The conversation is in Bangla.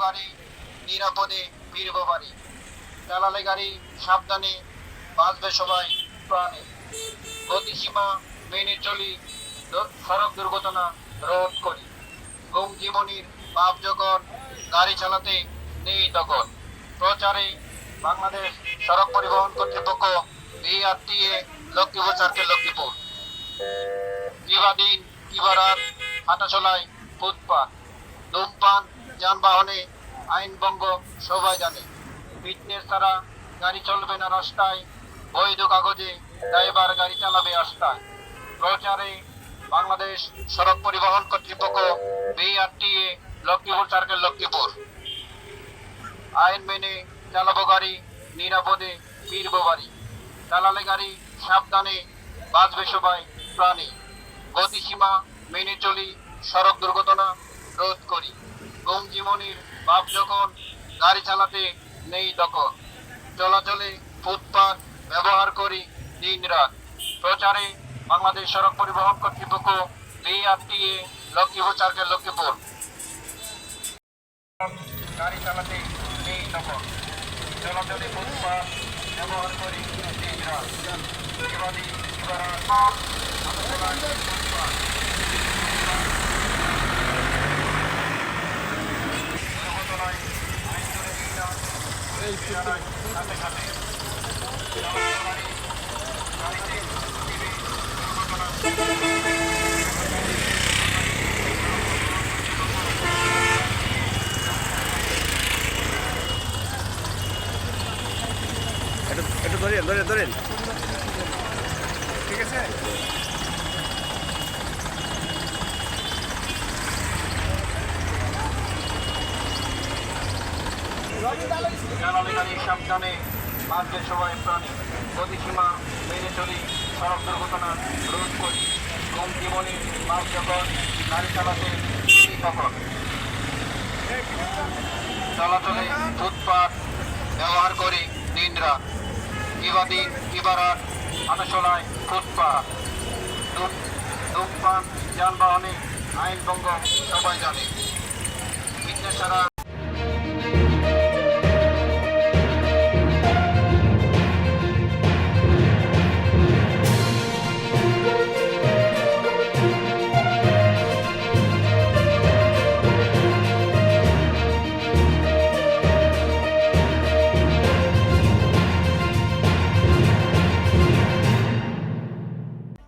গাড়ি নিরাপদে ফিরব বাড়ি। চালালে গাড়ি সাবধানে, বাঁচবে সবাই প্রাণে। গতিসীমা মেনে চলি, সড়ক দুর্ঘটনা রোধ করি। গুম জীবনীর পাপ যখন গাড়ি চালাতে নেই তখন। প্রচারে বাংলাদেশ সড়ক পরিবহন কর্তৃপক্ষ, বিআরটিএ, লক্ষ্মীপুর সার্কেল, লক্ষ্মীপুর। কিবা দিন কিবা রাত হাঁটা চলায় ফুটপাত। ধূমপান যানবাহনে আইন ভঙ্গ সবাই জানে। ফিটনেস ছাড়া গাড়ি চলবে না রাস্তায়, বৈধ কাগজে ড্রাইভার গাড়ি চালাবে রাস্তায়। প্রচারে বাংলাদেশ সড়ক পরিবহন কর্তৃপক্ষ, বিআরটিএ, লক্ষ্মীপুর সার্কেল, লক্ষ্মীপুর। আইন মেনে চালাবো গাড়ি, নিরাপদে ফিরবো বাড়ি। চালালে গাড়ি সাবধানে, বাঁচবে সবাই প্রাণী। গতিসীমা মেনে চলি, সড়ক দুর্ঘটনা রোধ করি। গুম জীবনীর পাপ যখন গাড়ি চালাতে নেই তখন। চলাচলে ফুটপাত ব্যবহার করি দিন রাত। প্রচারে বাংলাদেশ সড়ক পরিবহন কর্তৃপক্ষ, বিআরটিএ, লক্ষ্মীপুর সার্কেল, লক্ষ্মীপুর। গাড়ি চালাতে নেই তখন। চলাচলে ফুটপাত ব্যবহার করি দিন রাত। কিবা দিন কিবা রাত হাঁটা চলায় ফুটপাত। দুর্ঘটনায় আইন করে দিই না, সাথে সাথে গাড়িতে দুর্ঘটনা। একটু ধরেন ধরেন ধরেন, ঠিক আছে। চালালে গাড়ি সাবধানে, বাঁচবে সবাই প্রাণী। গতিসীমা মেনে চলি, সড়ক দুর্ঘটনা রোধ করি। কম জীবনে মাছ যখন গাড়ি চালাতে নেই তখন। চলাচলে ফুটপাত ব্যবহার করি দিন রাত। কিবা দিন কিবা রাত হাঁটা চলায় ফুটপাত। ধূমপান যানবাহনে আইন ভঙ্গ সবাই জানে। ফিটনেস ছাড়া